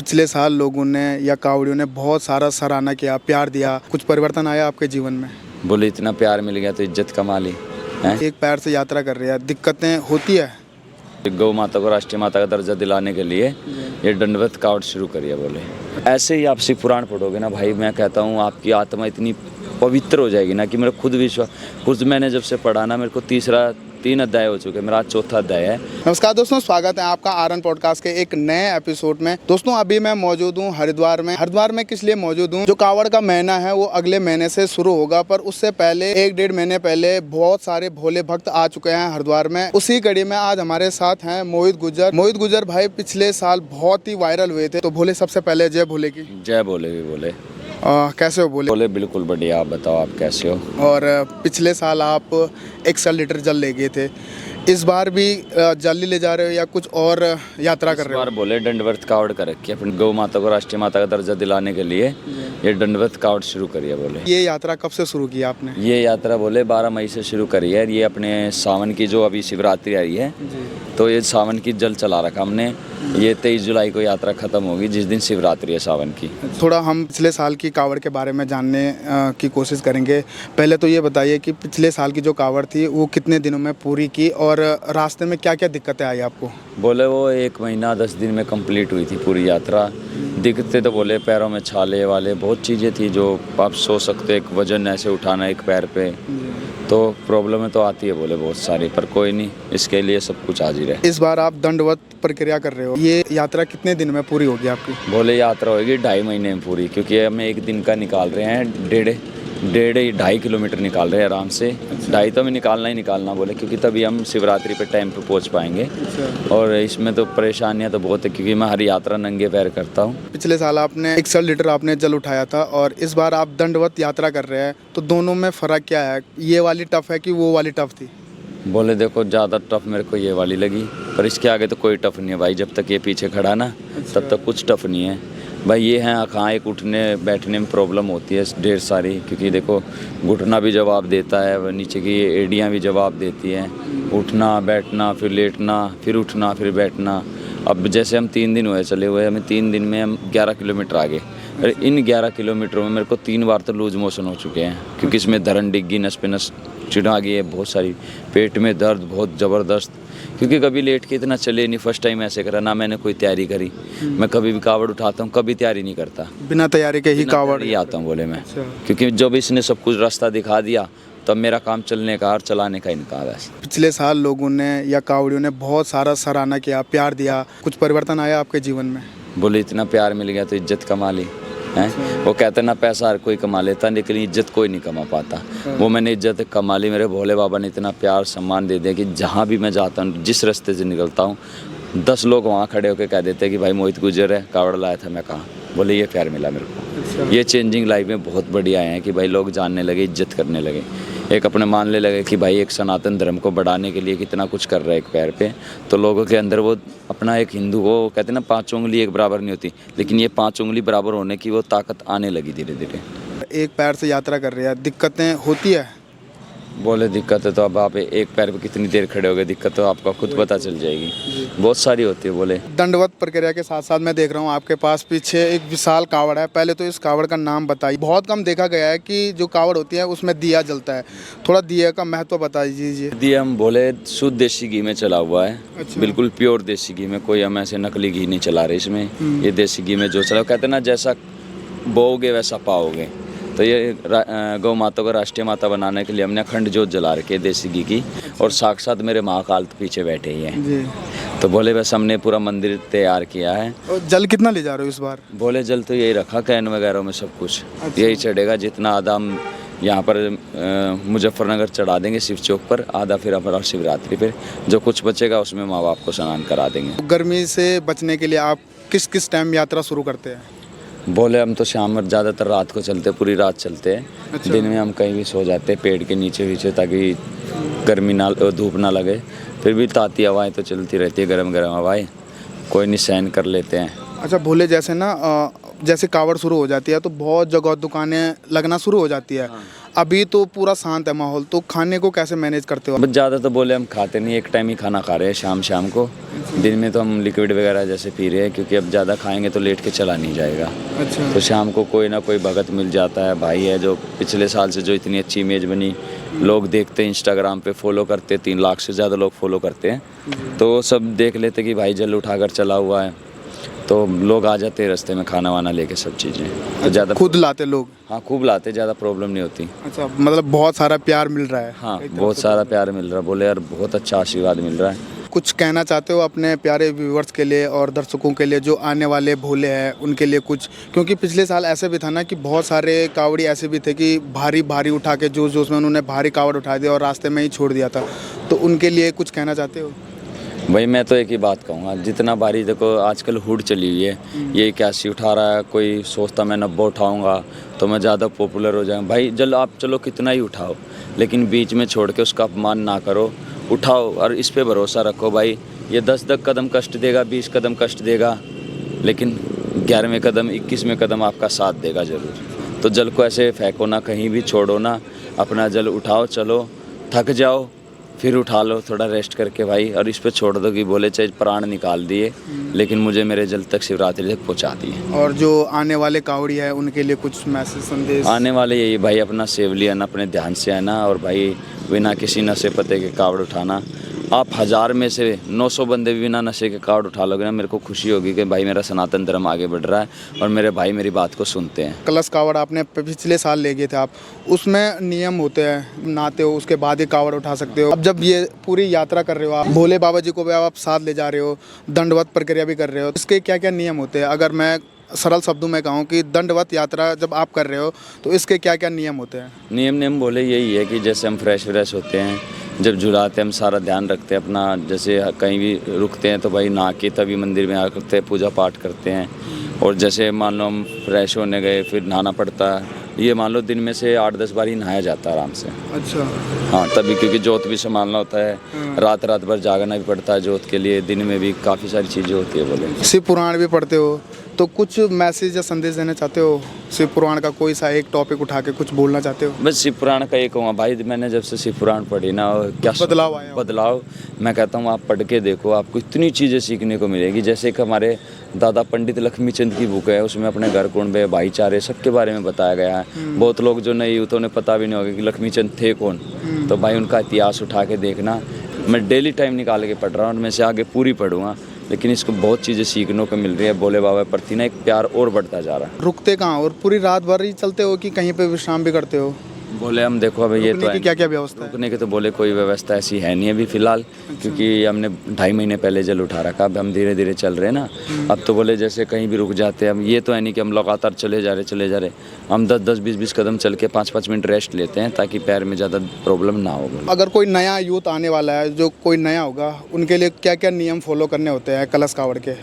पिछले साल लोगों ने या कावड़ियों ने बहुत सारा सराहना किया, प्यार दिया, कुछ परिवर्तन आया आपके जीवन में? बोले इतना प्यार मिल गया तो इज्जत कमा ली है। एक पैर से यात्रा कर रहे हैं, दिक्कतें होती है? गौ माता को राष्ट्रीय माता का दर्जा दिलाने के लिए ये दंडवत कावड़ शुरू करिए। बोले ऐसे ही आप शिव पुराण पढ़ोगे ना भाई, मैं कहता हूँ आपकी आत्मा इतनी पवित्र हो जाएगी ना कि मेरा खुद विश्वास, खुद मैंने जब से पढ़ा ना, मेरे को 3 अध्याय हो चुके हैं, मेरा आज 4था अध्याय है। नमस्कार दोस्तों, स्वागत है आपका आरएन पॉडकास्ट के एक नए एपिसोड में। दोस्तों अभी मैं मौजूद हूँ हरिद्वार में। हरिद्वार में किस लिए मौजूद हूँ? जो कावड़ का महीना है वो अगले महीने से शुरू होगा, पर उससे पहले 1-1.5 महीने पहले बहुत सारे भोले भक्त आ चुके हैं हरिद्वार में। उसी कड़ी में आज हमारे साथ हैं मोहित गुर्जर। मोहित गुर्जर भाई पिछले साल बहुत ही वायरल हुए थे, तो भोले सबसे पहले जय भोले की। जय भोले भी बोले। कैसे हो भोले? बोले बिल्कुल बढ़िया, आप बताओ आप कैसे हो? और पिछले साल आप 100 लीटर जल ले गए थे, इस बार भी जल ले जा रहे हो या कुछ और यात्रा कर रहे हो? इस बार बोले दंडवत कावड़ कर रखी है, अपनी गौ माता को राष्ट्रीय माता का दर्जा दिलाने के लिए ये दंडवत कावड़ शुरू करिए। बोले ये यात्रा कब से शुरू की आपने? ये यात्रा बोले 12 मई से शुरू करी है। ये अपने सावन की जो अभी शिवरात्रि आई है, तो ये सावन की जल चला रखा हमने। ये 23 जुलाई को यात्रा खत्म होगी, जिस दिन शिवरात्रि है सावन की। थोड़ा हम पिछले साल की कावड़ के बारे में जानने की कोशिश करेंगे। पहले तो ये बताइए कि पिछले साल की जो कावड़ थी वो कितने दिनों में पूरी की और रास्ते में क्या क्या दिक्कतें आई आपको? बोले वो 1 महीना 10 दिन में कंप्लीट हुई थी पूरी यात्रा। दिक्कतें तो बोले पैरों में छाले वाले बहुत चीज़ें थी जो आप सोच सकते, एक वजन ऐसे उठाना एक पैर पे, तो प्रॉब्लम तो आती है बोले बहुत सारी, पर कोई नहीं, इसके लिए सब कुछ हाजिर है। इस बार आप दंडवत प्रक्रिया कर रहे हो, ये यात्रा कितने दिन में पूरी होगी आपकी? बोले यात्रा होगी 2.5 महीने में पूरी, क्योंकि हम 1 दिन का निकाल रहे हैं, 2.5 किलोमीटर निकाल रहे हैं आराम से। 2.5 तो हमें निकालना ही निकालना बोले, क्योंकि तभी हम शिवरात्रि पे टाइम पे पहुंच पाएंगे। और इसमें तो परेशानियां तो बहुत है, क्योंकि मैं हर यात्रा नंगे पैर करता हूं। पिछले साल आपने 100 लीटर आपने जल उठाया था और इस बार आप दंडवत यात्रा कर रहे हैं, तो दोनों में फ़र्क क्या है? ये वाली टफ है कि वो वाली टफ थी? बोले देखो ज़्यादा टफ मेरे को ये वाली लगी, पर इसके आगे तो कोई टफ नहीं है भाई। जब तक ये पीछे खड़ा ना, तब तक कुछ टफ नहीं है भाई। ये हैं कहाँ, एक उठने बैठने में प्रॉब्लम होती है ढेर सारी, क्योंकि देखो घुटना भी जवाब देता है, नीचे की एड़ियाँ भी जवाब देती हैं। उठना बैठना, फिर लेटना, फिर उठना, फिर बैठना। अब जैसे हम 3 दिन हुए चले हुए, हमें 3 दिन में हम 11 किलोमीटर आगे। इन 11 किलोमीटरों में मेरे को 3 बार तो लूज मोशन हो चुके हैं, क्योंकि इसमें धरन डिग्गी, नस पे नस चिढ़ा गई है बहुत सारी, पेट में दर्द बहुत ज़बरदस्त, क्योंकि कभी लेट के इतना चले नहीं। फर्स्ट टाइम ऐसे करा ना, मैंने कोई तैयारी करी। मैं कभी भी कावड़ उठाता हूँ, कभी तैयारी नहीं करता, बिना तैयारी के ही कावड़ ही आता हूँ बोले मैं। क्योंकि जब इसने सब कुछ रास्ता दिखा दिया, तब मेरा काम चलने का और चलाने का ही नहीं कहा। बस पिछले साल लोगों ने या कावड़ियों ने बहुत सारा सराहना किया, प्यार दिया, कुछ परिवर्तन आया आपके जीवन में? बोले इतना प्यार मिल गया तो इज्जत कमा ली है। वो कहते ना पैसा हर कोई कमा लेता, लेकिन इज्जत कोई नहीं कमा पाता। वो मैंने इज्जत कमा ली। मेरे भोले बाबा ने इतना प्यार सम्मान दे दिया कि जहाँ भी मैं जाता हूँ, जिस रास्ते से निकलता हूँ, 10 लोग वहाँ खड़े होकर कह देते हैं कि भाई मोहित गुर्जर है, कावड़ लाया था। मैं कहाँ? बोले ये प्यार मिला मेरे को। ये चेंजिंग लाइफ में बहुत बढ़िया है कि भाई लोग जानने लगे, इज्जत करने लगे, एक अपने मानने लगे कि भाई एक सनातन धर्म को बढ़ाने के लिए कितना कुछ कर रहा है एक पैर पे। तो लोगों के अंदर वो अपना एक हिंदू, वो कहते हैं ना 5 उंगली एक बराबर नहीं होती, लेकिन ये 5 उंगली बराबर होने की वो ताकत आने लगी धीरे धीरे। एक पैर से यात्रा कर रहे हैं, दिक्कतें होती है? बोले दिक्कत है तो अब आप एक पैर पे कितनी देर खड़े हो गए, दिक्कत तो आपका खुद पता चल जाएगी, बहुत सारी होती है। बोले दंडवत प्रक्रिया के साथ साथ मैं देख रहा हूँ आपके पास पीछे एक विशाल कावड़ है। पहले तो इस कावड़ का नाम बताइए। बहुत कम देखा गया है कि जो कावड़ होती है उसमें दिया जलता है, थोड़ा दिया का महत्व बता दीजिए। दिया हम बोले शुद्ध देसी घी में चला हुआ है। अच्छा। बिल्कुल प्योर देसी घी में, कोई हम ऐसे नकली घी नहीं चला रहे इसमें। ये देसी घी में जो चला, कहते ना जैसा बोओगे वैसा पाओगे। तो ये गौ माता को राष्ट्रीय माता बनाने के लिए हमने अखंड जोत जला रखी है देसी घी की। और साक्षात मेरे महाकाल तो पीछे बैठे ही हैं। तो बोले बस हमने पूरा मंदिर तैयार किया है। और जल कितना ले जा रहे हो इस बार? बोले जल तो यही रखा, कैन वगैरह में सब कुछ। अच्छा। यही चढ़ेगा, जितना आधा हम यहाँ पर मुजफ्फरनगर चढ़ा देंगे शिव चौक पर, आधा फिर अपना शिवरात्रि पर। जो कुछ बचेगा उसमें माँ बाप को स्नान करा देंगे। गर्मी से बचने के लिए आप किस किस टाइम यात्रा शुरू करते हैं? बोले हम तो शाम में ज़्यादातर रात को चलते, पूरी रात चलते हैं। अच्छा। दिन में हम कहीं भी सो जाते हैं पेड़ के नीचे वीचे, ताकि गर्मी ना, धूप ना लगे। फिर भी ताती हवाएं तो चलती रहती है, गर्म गर्म हवाएं, कोई नहीं, सहन कर लेते हैं। अच्छा भोले, जैसे ना जैसे कावड़ शुरू हो जाती है तो बहुत जगह दुकानें लगना शुरू हो जाती है। अभी तो पूरा शांत है माहौल, तो खाने को कैसे मैनेज करते हो? बस ज़्यादा तो बोले हम खाते नहीं, एक टाइम ही खाना खा रहे हैं शाम को। दिन में तो हम लिक्विड वगैरह जैसे पी रहे हैं, क्योंकि अब ज़्यादा खाएंगे तो लेट के चला नहीं जाएगा। अच्छा। तो शाम को कोई ना कोई भगत मिल जाता है, भाई है जो पिछले साल से जो इतनी अच्छी इमेज बनी, लोग देखते हैं इंस्टाग्राम पे, फॉलो करते, 3 लाख से ज़्यादा लोग फॉलो करते हैं। तो सब देख लेते कि भाई जल उठाकर चला हुआ है, तो लोग आ जाते हैं रास्ते में खाना वाना लेके, सब चीज़ें। तो ज़्यादा खुद लाते लोग? हाँ, खूब लाते, ज़्यादा प्रॉब्लम नहीं होती। अच्छा, मतलब बहुत सारा प्यार मिल रहा है? हाँ, बहुत सारा प्यार मिल रहा है। बोले यार बहुत अच्छा आशीर्वाद मिल रहा है। कुछ कहना चाहते हो अपने प्यारे व्यूवर्स के लिए और दर्शकों के लिए जो आने वाले भोले हैं उनके लिए कुछ? क्योंकि पिछले साल ऐसे भी था ना कि बहुत सारे कावड़ी ऐसे भी थे कि भारी भारी उठा के जोश जोश में उन्होंने भारी कावड़ उठा दिया और रास्ते में ही छोड़ दिया था, तो उनके लिए कुछ कहना चाहते हो? भाई मैं तो एक ही बात कहूँगा, जितना भारी देखो आजकल हुड चली हुई है, ये 81 उठा रहा है, कोई सोचता मैं 90 उठाऊँगा तो मैं ज़्यादा पॉपुलर हो जाऊँगा। भाई जल आप चलो कितना ही उठाओ, लेकिन बीच में छोड़ के उसका अपमान ना करो, उठाओ और इस पे भरोसा रखो। भाई ये 10 कदम कष्ट देगा, 20 कदम कष्ट देगा, लेकिन 11वें कदम 21वें कदम आपका साथ देगा ज़रूर। तो जल को ऐसे फेंको ना, कहीं भी छोड़ो ना, अपना जल उठाओ, चलो थक जाओ फिर उठा लो थोड़ा रेस्ट करके भाई, और इस पे छोड़ दो कि बोले चाहे प्राण निकाल दिए, लेकिन मुझे मेरे जल तक शिवरात्रि तक पहुँचा दिए। और जो आने वाले कावड़ी है उनके लिए कुछ मैसेज संदेश? आने वाले यही भाई, अपना सेव लिया ना, अपने ध्यान से आना, और भाई बिना किसी नशे पते के कावड़ उठाना। आप 1000 में से 900 बंदे भी बिना नशे के कावड़ उठा लोगे ना, मेरे को खुशी होगी कि भाई मेरा सनातन धर्म आगे बढ़ रहा है और मेरे भाई मेरी बात को सुनते हैं। कलश कावड़ आपने पिछले साल ले गए थे आप, उसमें नियम होते हैं, नहाते हो उसके बाद ही कावड़ उठा सकते हो। अब जब ये पूरी यात्रा कर रहे हो आप, भोले बाबा जी को भी आप साथ ले जा रहे हो, दंडवत प्रक्रिया भी कर रहे हो, इसके क्या क्या नियम होते हैं? अगर मैं सरल शब्दों में कहूँ कि दंडवत यात्रा जब आप कर रहे हो तो इसके क्या क्या नियम होते हैं? नियम बोले यही है कि जैसे हम फ्रेश होते हैं, जब झुलाते हैं हम सारा ध्यान रखते हैं अपना, जैसे कहीं भी रुकते हैं तो भाई नहा के तभी मंदिर में आ करते हैं, पूजा पाठ करते हैं। और जैसे मान लो हम फ्रेश होने गए फिर नहाना पड़ता है, ये मान लो दिन में से 8-10 बार ही नहाया जाता है आराम से। अच्छा। हाँ, तभी क्योंकि जोत भी संभालना होता है, रात भर जागना भी पड़ता है जोत के लिए, दिन में भी काफ़ी सारी चीज़ें होती है। बोले शिव पुराण भी पढ़ते हो, तो कुछ मैसेज या संदेश देना चाहते हो? शिव पुराण का कोई सा एक टॉपिक उठा के कुछ बोलना चाहते हो? बस शिव पुराण का ये कहूँगा भाई, मैंने जब से शिव पुराण पढ़ी ना, क्या बदलाव आया? बदलाव मैं कहता हूँ आप पढ़ के देखो, आपको इतनी चीज़ें सीखने को मिलेगी। जैसे कि हमारे दादा पंडित लक्ष्मीचंद की बुक है, उसमें अपने घर कुंबे भाईचारे सबके बारे में बताया गया है। बहुत लोग जो नए यूथ उन्हें पता भी नहीं होगा कि लक्ष्मीचंद थे कौन, तो भाई उनका इतिहास उठा के देखना। मैं डेली टाइम निकाल के पढ़ रहा हूँ, मैं से आगे पूरी पढ़ूँगा, लेकिन इसको बहुत चीज़ें सीखने को मिल रही है। भोले बाबा प्रति ना एक प्यार और बढ़ता जा रहा है। रुकते कहाँ और पूरी रात भर ही चलते हो कि कहीं पे विश्राम भी करते हो? बोले हम देखो अभी ये तो क्या क्या व्यवस्था है? रुकने की तो बोले कोई व्यवस्था ऐसी है नहीं अभी फ़िलहाल, क्योंकि हमने 2.5 महीने पहले जल उठा रखा, अब हम धीरे धीरे चल रहे हैं ना। अब तो बोले जैसे कहीं भी रुक जाते हैं हम, ये तो है नहीं कि हम लगातार चले जा रहे, हम 10-10, 20-20 कदम चल के 5-5 मिनट रेस्ट लेते हैं ताकि पैर में ज़्यादा प्रॉब्लम ना हो। अगर कोई नया यूथ आने वाला है, जो कोई नया होगा, उनके लिए क्या क्या नियम फॉलो करने होते हैं कलश कावड़ के?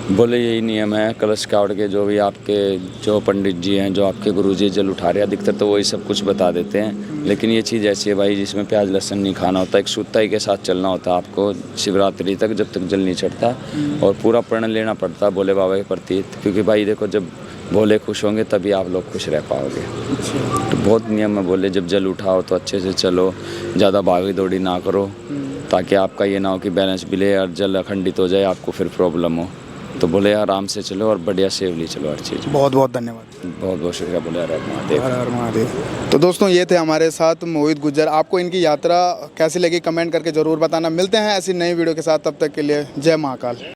बोले यही नियम है कलश कावड़ के, जो भी आपके जो पंडित जी हैं, जो आपके गुरुजी जल उठा रहे हैं, अधिकतर तो वही सब कुछ बता देते हैं। लेकिन ये चीज़ ऐसी है भाई जिसमें प्याज लहसुन नहीं खाना होता, एक शुद्धताई के साथ चलना होता है आपको शिवरात्रि तक, जब तक जल नहीं चढ़ता, और पूरा प्रण लेना पड़ता है भोले बाबा के प्रति, क्योंकि भाई देखो जब भोले खुश होंगे तभी आप लोग खुश रह पाओगे। तो बहुत नियम है बोले, जब जल उठाओ तो अच्छे से चलो, ज़्यादा भागी दौड़ी ना करो, ताकि आपका ये ना हो कि बैलेंस बिले और जल अखंडित हो जाए, आपको फिर प्रॉब्लम हो। तो बोले आराम से चलो और बढ़िया सेवली चलो हर चीज़। बहुत बहुत धन्यवाद। बहुत बहुत शुक्रिया। बोले हर हर महादेव। हर हर महादेव। तो दोस्तों ये थे हमारे साथ मोहित गुज्जर। आपको इनकी यात्रा कैसी लगी कमेंट करके ज़रूर बताना। मिलते हैं ऐसी नई वीडियो के साथ, तब तक के लिए जय महाकाल।